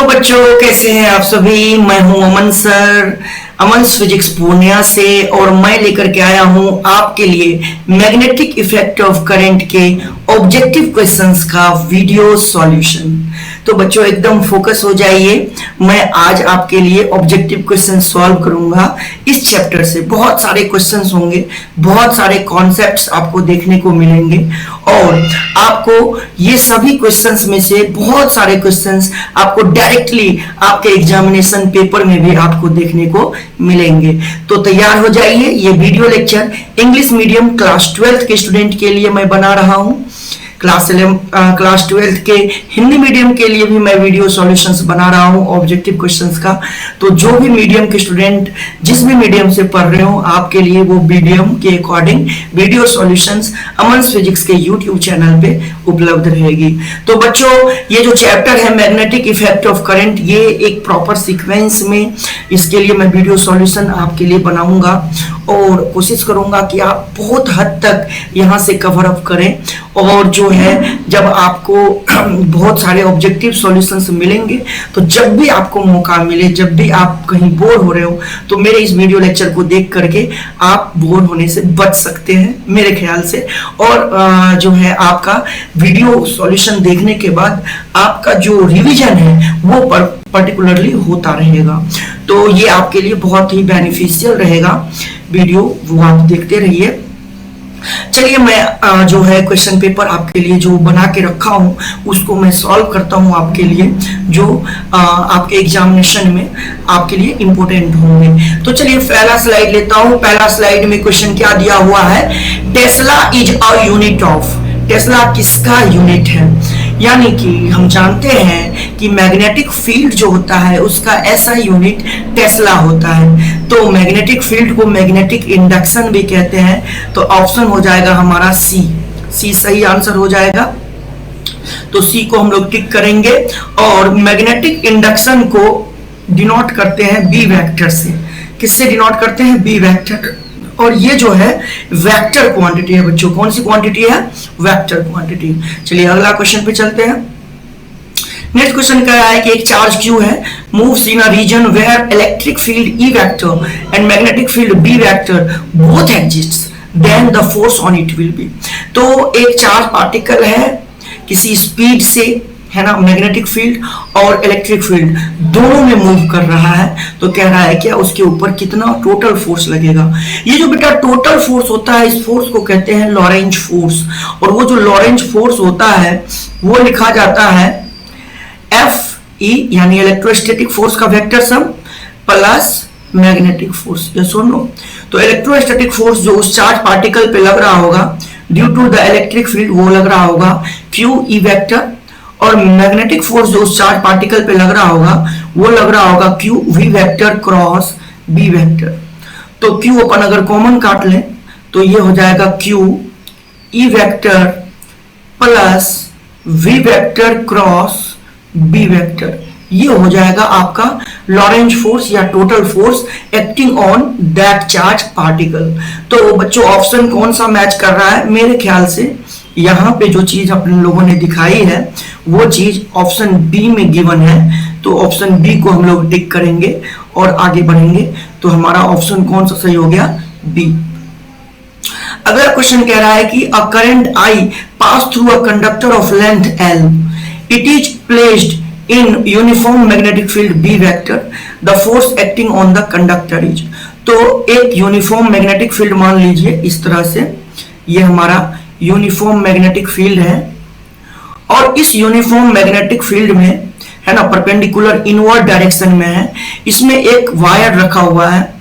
Hello बच्चों, कैसे हैं आप सभी। मैं हूं अमन सर, अमन फिजिक्स पूर्णिया से, और मैं लेकर के आया हूं आपके लिए मैग्नेटिक इफेक्ट ऑफ करंट के ऑब्जेक्टिव क्वेश्चंस का वीडियो सॉल्यूशन। तो बच्चों एकदम फोकस हो जाइए। मैं आज आपके लिए ऑब्जेक्टिव क्वेश्चन सॉल्व करूंगा। इस चैप्टर से बहुत सारे क्वेश्चंस होंगे, बहुत सारे कॉन्सेप्ट्स आपको देखने को मिलेंगे, और आपको ये सभी क्वेश्चंस में से बहुत सारे क्वेश्चंस आपको डायरेक्टली आपके एग्जामिनेशन पेपर में भी आपको देखने को मिलेंगे। तो तैयार हो जाइए। ये video lecture English medium class 12 के स्टूडेंट के लिए मैं बना रहा हूं। क्लास 12 के हिंदी मीडियम के लिए भी मैं वीडियो सॉल्यूशंस बना रहा हूं ऑब्जेक्टिव क्वेश्चंस का। तो जो भी मीडियम के स्टूडेंट जिस भी मीडियम से पढ़ रहे हो, आपके लिए वो मीडियम के अकॉर्डिंग वीडियो सॉल्यूशंस अमन फिजिक्स के यूट्यूब चैनल पे उपलब्ध रहेगी। तो बच्चों, ये जो चैप्टर है मैग्नेटिक इफेक्ट ऑफ करंट, ये एक प्रॉपर सीक्वेंस में इसके लिए मैं वीडियो सॉल्यूशन आपके लिए बनाऊंगा, और कोशिश करूंगा कि आप बहुत हद तक यहाँ से कवर अप करें। और जो है, जब आपको बहुत सारे ऑब्जेक्टिव सॉल्यूशंस मिलेंगे, तो जब भी आपको मौका मिले, जब भी आप कहीं बोर हो रहे हो, तो मेरे इस वीडियो लेक्चर को देख करके आप बोर होने से बच सकते हैं मेरे ख्याल से। और जो है, आपका वीडियो सॉल्यूशन देखने के बाद आपका जो रिवीजन है वो पर्टिकुलरली होता रहेगा। तो ये आपके लिए बहुत ही बेनिफिशियल रहेगा वीडियो, वो आप देखते रहिए। चलिए, मैं जो है क्वेश्चन पेपर आपके लिए जो बना के रखा हूं उसको मैं सॉल्व करता हूं आपके लिए, जो आपके एग्जामिनेशन में आपके लिए इंपॉर्टेंट होंगे। तो चलिए पहला स्लाइड लेता हूं। पहला स्लाइड में क्वेश्चन क्या दिया हुआ है, Tesla is a unit of. Tesla किसका यूनिट है? यानी कि हम जानते हैं कि मैग्नेटिक फील्ड जो होता है उसका ऐसा यूनिट टेस्ला होता है। तो मैग्नेटिक फील्ड को मैग्नेटिक इंडक्शन भी कहते हैं। तो ऑप्शन हो जाएगा हमारा सी। सी सही आंसर हो जाएगा। तो सी को हम लोग टिक करेंगे। और मैग्नेटिक इंडक्शन को डिनोट करते हैं बी वेक्टर से। किससे डिनोट करते हैं? B vector. और ये जो है वेक्टर क्वांटिटी है बच्चों। कौन सी क्वांटिटी है? Vector quantity. चलिए अगला क्वेश्चन पे चलते हैं। नेक्स्ट क्वेश्चन कह रहा है कि एक चार्ज क्यू है, moves in a region where electric field E vector and magnetic field B vector both exists, then the force on it will be. तो एक चार्ज पार्टिकल है किसी स्पीड से, है ना, मैग्नेटिक फील्ड और इलेक्ट्रिक फील्ड दोनों में मूव कर रहा है। तो कह रहा है क्या उसके ऊपर कितना टोटल फोर्स लगेगा। ये जो बेटा टोटल फोर्स होता है, इस फोर्स को कहते हैं लॉरेंज फोर्स। और वो जो लॉरेंज फोर्स होता है वो लिखा जाता है F E, यानी इलेक्ट्रोस्टैटिक फोर्स का vector sum plus magnetic force. ये सुन लो। तो इलेक्ट्रोस्टैटिक फोर्स जो उस चार्ज पार्टिकल पे लग रहा होगा due to the electric field, वो लग रहा होगा Q E वेक्टर। और मैग्नेटिक फोर्स जो उस चार्ज पार्टिकल पे लग रहा होगा वो लग रहा होगा Q V vector cross B vector. तो Q अपन अगर कॉमन काट लें तो ये हो जाएगा Q E vector plus V vector cross B vector. ये हो जाएगा आपका लॉरेंज फोर्स या total force acting on that charge particle. तो बच्चों ऑप्शन कौन सा मैच कर रहा है? मेरे ख्याल से यहाँ पे जो चीज अपने लोगों ने दिखाई है वो चीज ऑप्शन बी में गिवन है। तो ऑप्शन बी को हम लोग टिक करेंगे और आगे बढ़ेंगे। तो हमारा ऑप्शन कौन सा सही हो गया? बी। अगला क्वेश्चन कह रहा है कि a current I pass through a conductor of length L, it is placed in uniform magnetic field B vector, the force acting on the conductor is. तो एक यूनिफॉर्म मैग्नेटिक फील्ड मान लीजिए इस तरह से, ये हमारा यूनिफॉर्म मैग्नेटिक फील्ड है। और इस यूनिफॉर्म मैग्नेटिक फील्ड में, है ना, परपेंडिकुलर इनवर्ड डायरेक्शन में है। इसमें एक वायर रखा हुआ है,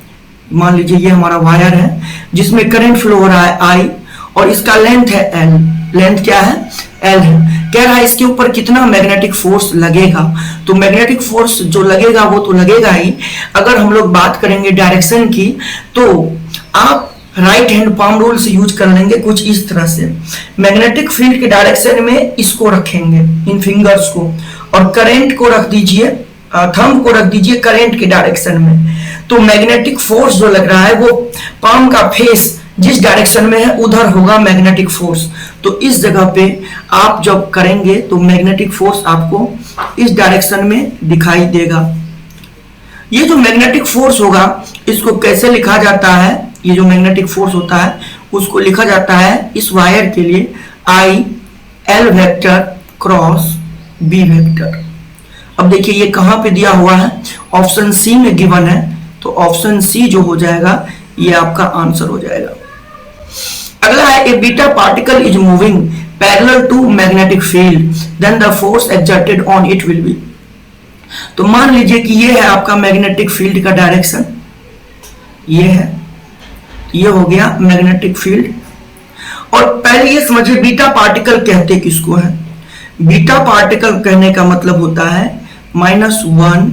मान लीजिए ये हमारा वायर है जिसमें करंट फ्लो हो रहा है आई, और इसका लेंथ है एल। लेंथ क्या है? एल है। कह रहा है इसके ऊपर कितना मैग्नेटिक फोर्स लगेगा। तो मैग्नेटिक फोर्स जो लगेगा वो तो लगेगा ही। अगर हम लोग बात करेंगे डायरेक्शन की, तो आप राइट हैंड पाम रूल से यूज कर लेंगे कुछ इस तरह से। मैग्नेटिक फील्ड के डायरेक्शन में इसको रखेंगे, इन फिंगर्स को, और करंट को रख दीजिए, थंब को रख दीजिए करंट के डायरेक्शन में। तो मैग्नेटिक फोर्स जो लग रहा है वो पाम का फेस जिस डायरेक्शन में है उधर होगा मैग्नेटिक फोर्स। तो इस जगह पे आप जब करेंगे तो मैग्नेटिक फोर्स आपको इस डायरेक्शन में दिखाई देगा। ये जो मैग्नेटिक फोर्स होगा इसको कैसे लिखा जाता है, ये जो मैग्नेटिक फोर्स होता है उसको लिखा जाता है इस वायर के लिए I L vector cross B vector. अब देखिए ये कहां पे दिया हुआ है, ऑप्शन सी में गिवन है, तो ऑप्शन सी जो हो जाएगा ये आपका आंसर हो जाएगा। अगला है a beta particle is moving parallel to magnetic field then the force exerted on it will be. तो मान लीजिए कि ये है आपका मैग्नेटिक फील्ड का डायरेक्शन, ये है, ये हो गया मैग्नेटिक फील्ड। और पहले ये समझिए बीटा पार्टिकल कहते किसको है। बीटा पार्टिकल कहने का मतलब होता है -1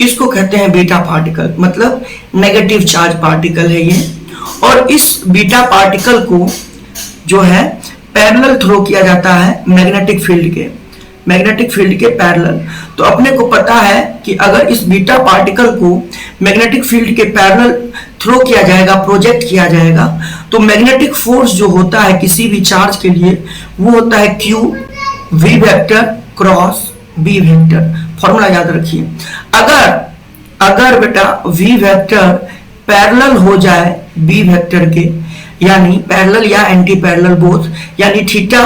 इसको कहते हैं बीटा पार्टिकल, मतलब नेगेटिव चार्ज पार्टिकल है ये। और इस बीटा पार्टिकल को जो है पैरेलल थ्रो किया जाता है मैग्नेटिक फील्ड के पैरेलल। तो अपने को पता है कि अगर इस बीटा पार्टिकल को मैग्नेटिक फील्ड के पैरेलल थ्रो किया जाएगा, प्रोजेक्ट किया जाएगा, तो मैग्नेटिक फोर्स जो होता है किसी भी चार्ज के लिए वो होता है Q V vector cross B vector. Formula याद रखिए, अगर बेटा V वेक्टर पैरेलल हो जाए B वेक्टर के, यानी पैरेलल या एंटी पैरेलल बोथ, यानी थीटा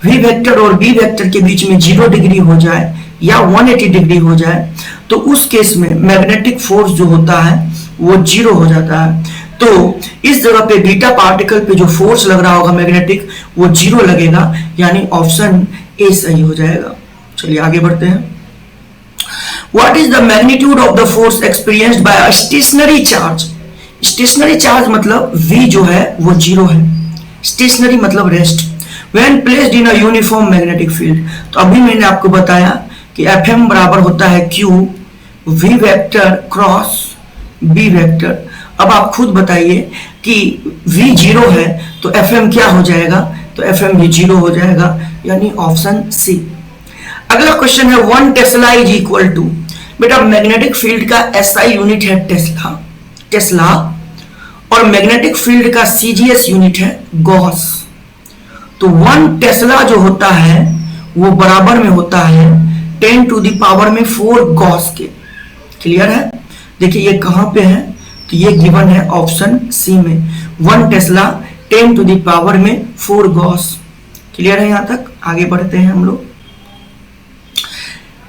V वेक्टर और B वेक्टर के बीच में 0 डिग्री हो जाए या 180 डिग्री हो जाए, तो उस केस में मैग्नेटिक फोर्स जो होता है वो 0 हो जाता है। तो इस जगह पे बीटा पार्टिकल पे जो फोर्स लग रहा होगा मैग्नेटिक वो 0 लगेगा, यानी ऑप्शन ए सही हो जाएगा। चलिए आगे बढ़ते हैं। What is the magnitude of the force experienced by a stationary charge? Stationary charge मतलब V जो है वो 0 है, स्टेशनरी मतलब rest, when placed in a uniform magnetic field। तो अभी मैंने आपको बताया कि Fm बराबर होता है Q V vector cross B vector. अब आप खुद बताइए कि V 0 है तो Fm क्या हो जाएगा, तो Fm भी 0 हो जाएगा, यानी ऑप्शन सी। अगला क्वेश्चन है 1 टेस्ला इज इक्वल टू, बेटा मैग्नेटिक फील्ड का SI यूनिट है टेस्ला और मैग्नेटिक फील्ड का CGS यूनिट है गॉस। तो 1 टेस्ला जो होता है वो बराबर में होता है 10 टू द पावर में 4 गॉस के। क्लियर है? देखिए ये कहां पे है, तो ये गिवन है ऑप्शन सी में, 1 टेस्ला 10 टू द पावर में 4 गॉस। क्लियर है यहां तक? आगे बढ़ते हैं हम लोग।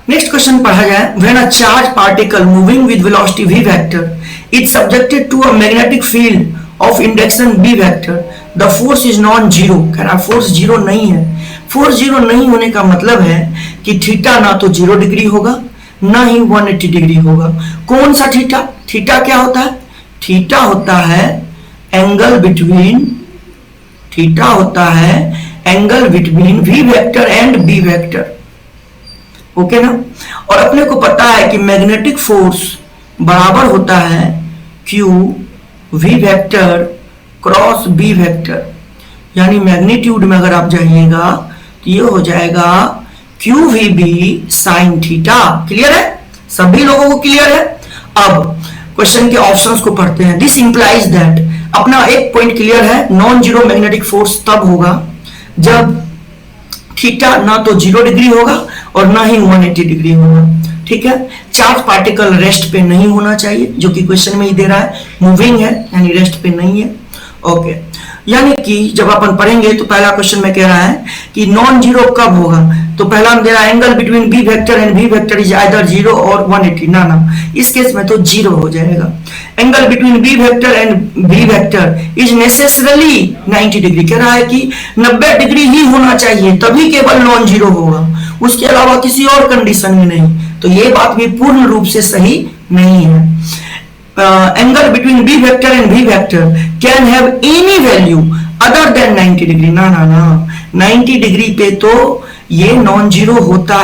नेक्स्ट क्वेश्चन पढ़ा जाए। When a charge particle moving with velocity v vector is subjected to a magnetic field of induction b vector the force is non zero. कह रहा फोर्स 0 नहीं है। फोर्स 0 नहीं होने का मतलब है कि थीटा ना तो 0 डिग्री होगा ना ही 180 डिग्री होगा। कौन सा थीटा? थीटा क्या होता है? थीटा होता है angle between v vector and b vector. Okay ना? और अपने को पता है कि मैग्नेटिक फोर्स बराबर होता है Q V vector cross B vector, यानी मैग्नीट्यूड में अगर आप जाइएगा तो ये हो जाएगा QVB साइन थीटा। क्लियर है? सभी लोगों को क्लियर है? अब क्वेश्चन के ऑप्शंस को पढ़ते हैं। दिस इंप्लाइज दैट, अपना एक पॉइंट क्लियर है, नॉन जीरो मैग्नेटिक फोर्स तब होगा जब थीटा ना तो 0 डिग्री होगा और ना ही 180 डिग्री होगा। ठीक है? चार्ज पार्टिकल रेस्ट पे नहीं होना चाहिए, जो कि क्वेश्चन में ही दे रहा है, मूविंग है यानी रेस्ट पे नहीं है। ओके, यानी कि जब अपन पढ़ेंगे तो पहला क्वेश्चन में कह रहा है कि नॉन जीरो कब होगा, तो पहला हम दे रहा है angle between B vector and B vector is either 0 और 180। ना इस केस में तो 0 हो जाएगा। Angle between B vector and B vector is necessarily 90 degree. कह रहा है कि 90 डिग्री ही होना चाहिए तभी केवल नॉन जीरो होगा, उसके अलावा किसी और कंडीशन में नहीं। तो ये बात भी पूर्ण रूप से सही नहीं है। Angle between B vector and B vector can have any value other than 90 degree. ना 90 डिग्री पे तो ये नॉन जीरो होता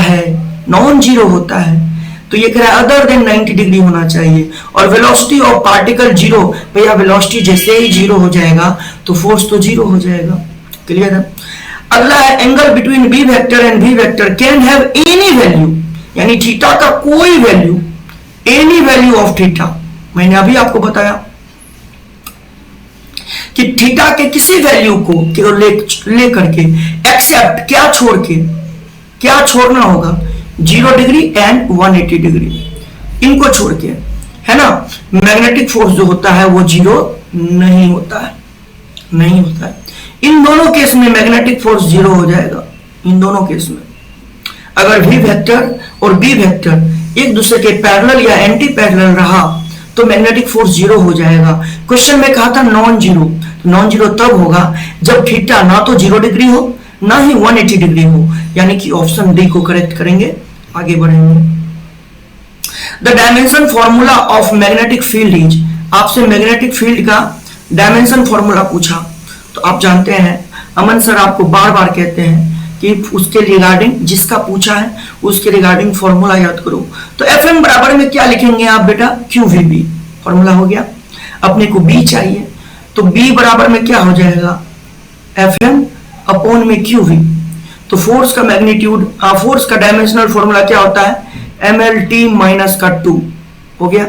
है, तो ये कह रहा है अदर देन 90 डिग्री होना चाहिए। और वेलोसिटी ऑफ पार्टिकल 0, भैया वेलोसिटी जैसे ही 0 हो जाएगा तो फोर्स तो 0 हो जाएगा। क्लियर है? अगला है angle between B vector and B vector can have any value, यानी थीटा का कोई value, any value of theta, मैंने अभी आपको बताया। कि थीटा के किसी वैल्यू को ले करके एक्सेप्ट क्या छोड़ना होगा, 0 डिग्री एंड 180 डिग्री, इनको छोड़ के, है ना। मैग्नेटिक फोर्स जो होता है वो 0 नहीं होता है। इन दोनों केस में मैग्नेटिक फोर्स 0 हो जाएगा। इन दोनों केस में अगर v वेक्टर और b वेक्टर एक दूसरे के पैरेलल या एंटी पैरेलल रहा तो मैग्नेटिक फोर्स 0 हो जाएगा। क्वेश्चन में कहा था नॉन जीरो तब होगा जब थीटा ना तो 0 डिग्री हो ना ही 180 डिग्री हो, यानी कि ऑप्शन डी को करेक्ट करेंगे। आगे बढ़ेंगे। The dimension formula of magnetic field is, आपसे मैग्नेटिक फील्ड का डायमेंशन फॉर्मूला पूछा तो आप जानते हैं, अमन सर आपको बार बार कहते हैं कि उसके रिगार्डिंग जिसका पूछा है उसके रिगार्डिंग फॉर्मूला याद करो। तो Fm बराबर में क्या लिखेंगे आप बेटा, QVB, फॉर्मूला हो गया। अपने को B चाहिए तो B बराबर में क्या हो जाएगा, Fm अपॉन में QV। तो फोर्स का मैग्नीट्यूड, फोर्स का डायमेंशनल फॉर्मूला क्या होता है, MLT माइनस का 2 हो गया।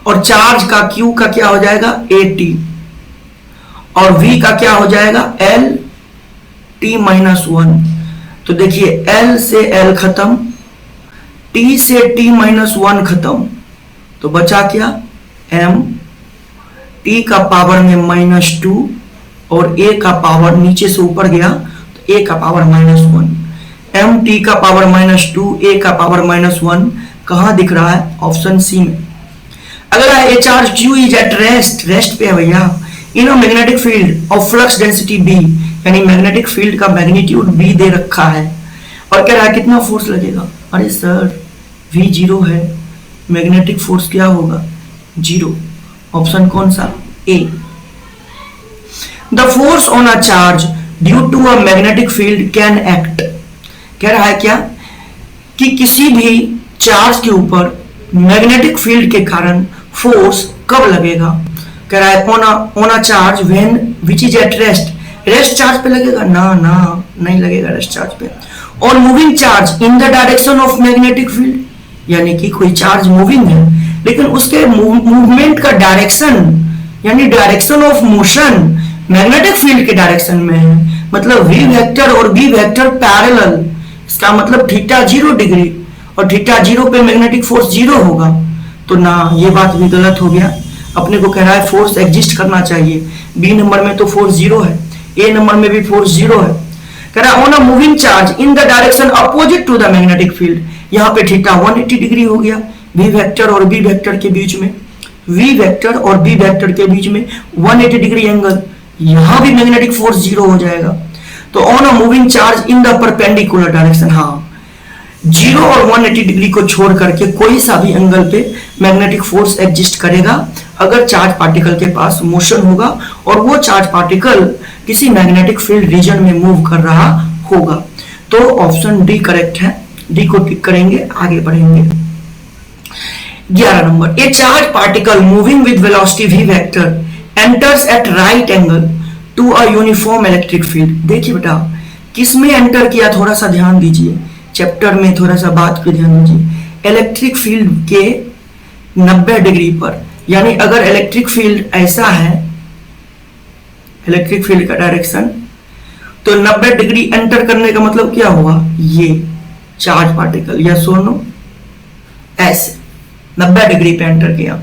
और चार्ज का Q का क्या हो जाएगा, AT, और V का क्या हो जाएगा, LT माइनस 1। तो देखिए L से L खत्म, T से T माइनस 1 खत्म, तो बचा क्या, M, T का पावर में -2 और A का पावर नीचे से ऊपर गया तो A का पावर -1, M T का पावर -2, A का पावर -1 कहां दिख रहा है, ऑप्शन सी में। अगला है charge Q is at rest पे है भैया इन magnetic field of flux density B, यानी मैग्नेटिक फील्ड का मैग्नीट्यूड B दे रखा है और कह रहा है कितना फोर्स लगेगा। अरे सर V 0 है, मैग्नेटिक फोर्स क्या होगा, 0। ऑप्शन कौन सा, A। The force on a charge due to a magnetic field can act, कह रहा है क्या कि किसी भी चार्ज के ऊपर मैग्नेटिक फील्ड के कारण फोर्स कब लगेगा, कह रहा है on a charge when which is at rest charge पे लगेगा, ना नहीं लगेगा रेस्ट चार्ज पे। और moving charge in the direction of magnetic field, यानी कि कोई चार्ज मूविंग है लेकिन उसके मूवमेंट का डायरेक्शन यानी direction of motion magnetic field के डायरेक्शन में है, मतलब v वेक्टर और b वेक्टर पैरेलल, इसका मतलब थीटा 0 डिग्री और थीटा 0 पे मैग्नेटिक फोर्स 0 होगा। तो ना, ये बात भी गलत हो गया। अपने को कह रहा है फोर्स एग्जिस्ट करना चाहिए, बी नंबर में तो फोर्स 0 है, ए नंबर में भी फोर्स 0 है। कह रहा है on a moving charge in the direction opposite to the magnetic field, यहाँ पे थीटा 180 डिग्री हो गया v वेक्टर और b वेक्टर के बीच में, v वेक्टर और b वेक्टर के बीच में 180 डिग्री एंगल, यहां भी मैग्नेटिक फोर्स 0 हो जाएगा। तो on a moving charge in the perpendicular direction, हाँ 0 और 180 डिग्री को छोड़ करके कोई सा भी एंगल पे मैग्नेटिक फोर्स एग्जिस्ट करेगा अगर चार्ज पार्टिकल के पास मोशन होगा और वो चार्ज पार्टिकल किसी मैग्नेटिक फील्ड रीजन में मूव कर रहा होगा। तो ऑप्शन डी करेक्ट है, डी को टिक करेंगे, आगे बढ़ेंगे। 11 number, a charge particle moving with velocity v vector enters at right angle to a uniform electric field. देखिए बेटा किसमें एंटर किया, थोड़ा सा ध्यान दीजिए, चैप्टर में थोड़ा सा बात को ध्यान दीजिए। इलेक्ट्रिक फील्ड के 90 डिग्री पर, यानी अगर इलेक्ट्रिक फील्ड ऐसा है, इलेक्ट्रिक फील्ड का डायरेक्शन, तो 90 डिग्री एंटर करने का मतलब क्या हुआ, ये चार्ज पार्टिकल या सोनो ऐसे 90 डिग्री पे एंटर किया।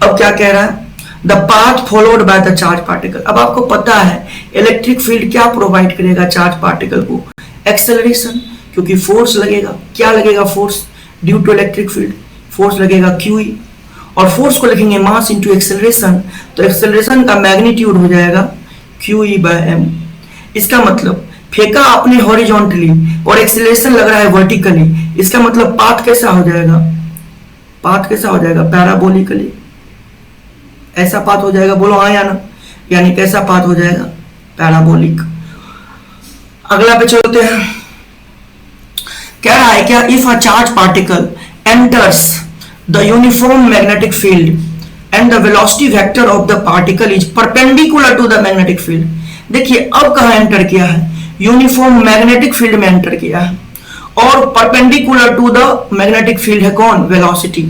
अब क्या कह रहा है, the path followed by the charge particle. अब आपको पता है इलेक्ट्रिक फील्ड क्या प्रोवाइड करेगा चार्ज पार्टिकल को, एक्सेलरेशन, क्योंकि फोर्स लगेगा, क्या लगेगा, force due to electric field, force लगेगा QE, और फोर्स को लिखेंगे मास इनटू एक्सेलरेशन, तो एक्सेलरेशन का मैग्नीट्यूड हो जाएगा QE बाय m। इसका मतलब फेंका आपने हॉरिजॉन्टली और एक्सेलरेशन लग रहा है वर्टिकली, इसका मतलब पाथ कैसा हो जाएगा, पाथ कैसा हो जाएगा, पैराबोलिकली, ऐसा पाथ हो जाएगा, बोलो हाँ या ना, यानी कैसा पाथ हो जाएगा, पैराबोलिक। अगला पे चलते हैं, कह रहा है क्या, if a charge particle enters the uniform magnetic field and the velocity vector of the particle is perpendicular to the magnetic field. देखिए अब कहां एंटर किया है, यूनिफॉर्म मैग्नेटिक फील्ड में एंटर किया है और perpendicular to the magnetic field है कौन, वेलोसिटी।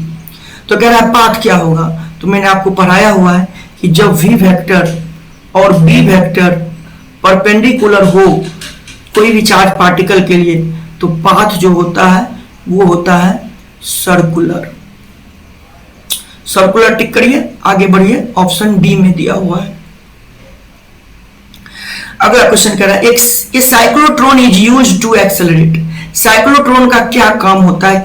तो कह रहा है पाथ क्या होगा, तो मैंने आपको पढ़ाया हुआ है कि जब v वेक्टर और बी वेक्टर परपेंडिकुलर हो कोई भी चार्ज पार्टिकल के लिए, तो पाथ जो होता है वो होता है सर्कुलर। सर्कुलर टिक करिए, आगे बढ़िए, ऑप्शन डी में दिया हुआ है। अगला क्वेश्चन कह रहा है, एक cyclotron is used to accelerate. Cyclotron का क्या काम होता है,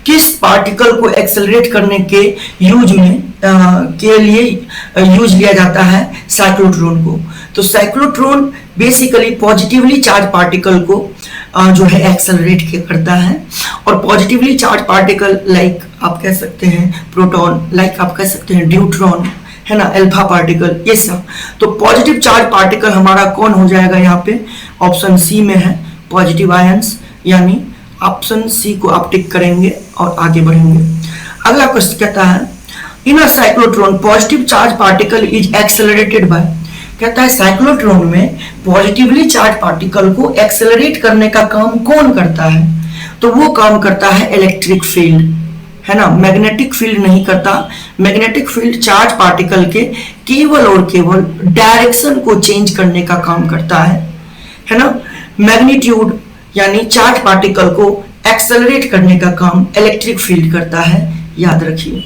किस पार्टिकल को एक्सेलरेट करने के यूज में के लिए यूज लिया जाता है साइक्लोट्रॉन को। तो cyclotron basically positively charge particle को जो है एक्सेलरेट करता है, और पॉजिटिवली चार्ज पार्टिकल लाइक आप कह सकते हैं प्रोटॉन, लाइक आप कह सकते हैं न्यूट्रॉन, है ना, अल्फा पार्टिकल, ये सब। तो पॉजिटिव चार्ज पार्टिकल हमारा कौन हो जाएगा यहाँ पे, ऑप्शन सी में है पॉजिटिव आयंस, यानी ऑप्शन सी को आप टिक करेंगे और आगे बढ़ेंगे। अगला क्वेश्चन कहता है, in a cyclotron positive charge particle is accelerated by. कहता है साइक्लोट्रॉन में पॉजिटिवली चार्ज पार्टिकल को एक्सेलरेट करने का काम कौन करता है, तो वो काम करता है इलेक्ट्रिक फील्ड, है ना, मैग्नेटिक फील्ड नहीं करता। मैग्नेटिक फील्ड चार्ज पार्टिकल के केवल और केवल डायरेक्शन को चेंज करने का काम करता है ना। मैग्नीट्यूड यानी चार्ज पार्टिकल को एक्सेलरेट करने का काम इलेक्ट्रिक फील्ड करता है, याद रखिए।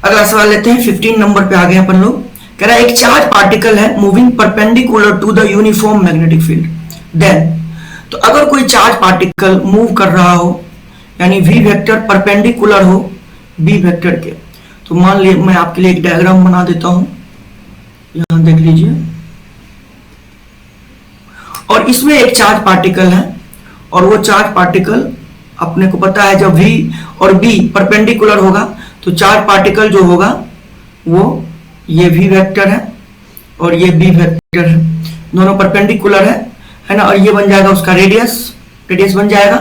अगला सवाल लेते हैं, 15 नंबर पे आ गए अपन लोग। कह रहा है एक चार्ज पार्टिकल है moving perpendicular to the uniform magnetic field, then. तो अगर कोई चार्ज पार्टिकल मूव कर रहा हो, यानी वी वेक्टर परपेंडिकुलर हो बी वेक्टर के, तो मान लीजिए मैं आपके लिए एक डायग्राम बना देता हूं, यहां देख लीजिए, और इसमें एक चार्ज पार्टिकल है, और वो चार्ज पार्टिकल अपने को पता है जब V और B परपेंडिकुलर होगा तो चार्ज पार्टिकल जो होगा वो ये V वेक्टर है और ये B वेक्टर है, दोनों परपेंडिकुलर है ना, और ये बन जाएगा उसका रेडियस बन जाएगा।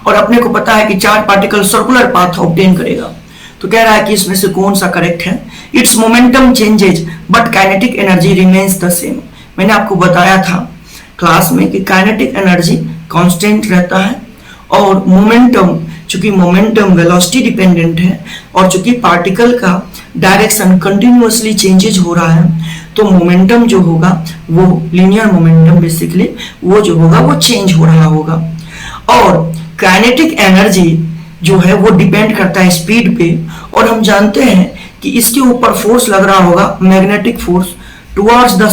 और अपने को पता है कि charge particle circular path obtain करेगा, तो कह रहा है कि इसमें से कौन सा करेक्ट है। It's momentum changes but kinetic energy remains the same. मैंने आपको बताया था क्लास में कि काइनेटिक एनर्जी कांस्टेंट रहता है, और मोमेंटम, चूंकि मोमेंटम वेलोसिटी डिपेंडेंट है और चूंकि पार्टिकल का डायरेक्शन कंटिन्यूअसली चेंजेज हो रहा है, तो मोमेंटम जो होगा वो लीनियर मोमेंटम बेसिकली वो जो होगा वो चेंज हो रहा होगा। और काइनेटिक एनर्जी जो है वो डिपेंड करता है स्पीड पे, और हम जानते हैं कि इसके ऊपर फोर्स लग रहा होगा magnetic force towards the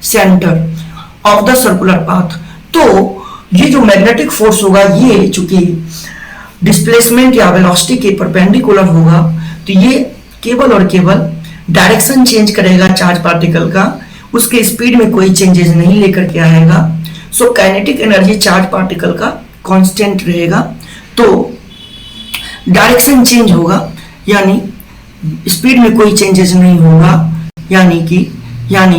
centre of the circular path. तो ये जो मैग्नेटिक फोर्स होगा ये चूंकि डिस्प्लेसमेंट या वेलोसिटी के परपेंडिकुलर होगा, तो ये केवल और केवल डायरेक्शन चेंज करेगा चार्ज पार्टिकल का, उसके स्पीड में कोई चेंजेस नहीं लेकर के आएगा। So kinetic energy charge particle का कांस्टेंट रहेगा, तो डायरेक्शन चेंज होगा यानी स्पीड में कोई चेंजेस नहीं होगा, यानी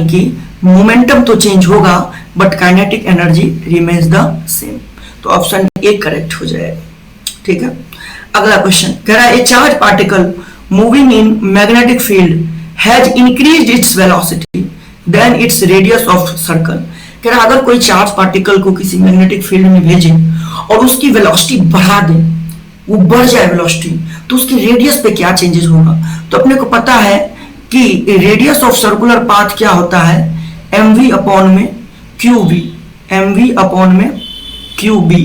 कि मोमेंटम तो चेंज होगा but kinetic energy remains the same. तो ऑप्शन ए करेक्ट हो जाएगा, ठीक है। अगला क्वेश्चन कह रहा है a charge particle moving in magnetic field has increased its velocity then its radius of circle. कह रहा है अगर कोई चार्ज पार्टिकल को किसी मैग्नेटिक फील्ड में भेजे और उसकी वेलोसिटी बढ़ा दे, वो बढ़ जाए वेलोसिटी, तो उसकी रेडियस पे क्या चेंजेस होगा। तो अपने को पता है कि रेडियस ऑफ सर्कुलर पाथ क्या होता है, mv अपॉन में qb, mv अपॉन में qb,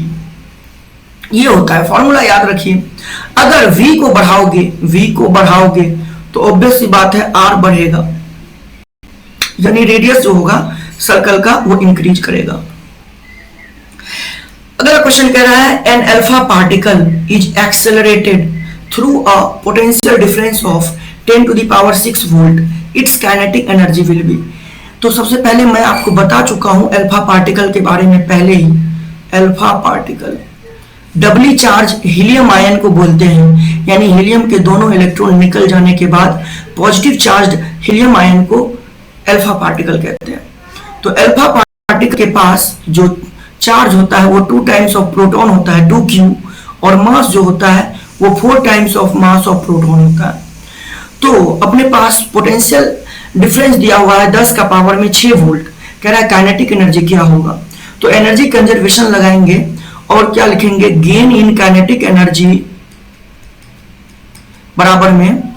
ये होता है फॉर्मूला, याद रखिए। अगर v को बढ़ाओगे तो ऑब्वियस सी बात है r बढ़ेगा, यानी रेडियस जो होगा सर्कल का वो इंक्रीज करेगा। अगला क्वेश्चन कह रहा है an alpha particle is accelerated through a potential difference of 10 to the power 6 volt, its kinetic energy will be. तो सबसे पहले मैं आपको बता चुका हूं अल्फा पार्टिकल के बारे में पहले ही। Alpha particle doubly charge helium ion को बोलते हैं, यानी हीलियम के दोनों इलेक्ट्रॉन निकल जाने के बाद पॉजिटिव चार्ज हीलियम आयन को अल्फा पार्टिकल कहते हैं। तो अल्फा पार्टिकल के पास जो चार्ज होता है वो 2 टाइम्स ऑफ प्रोटॉन होता है 2q, और मास जो होता है वो 4 times of mass of proton होता है। तो अपने पास पोटेंशियल डिफरेंस दिया हुआ है 10 का पावर में 6 वोल्ट। कह रहा है काइनेटिक एनर्जी क्या होगा, तो एनर्जी कंजर्वेशन लगाएंगे और क्या लिखेंगे, गेन इन काइनेटिक एनर्जी बराबर में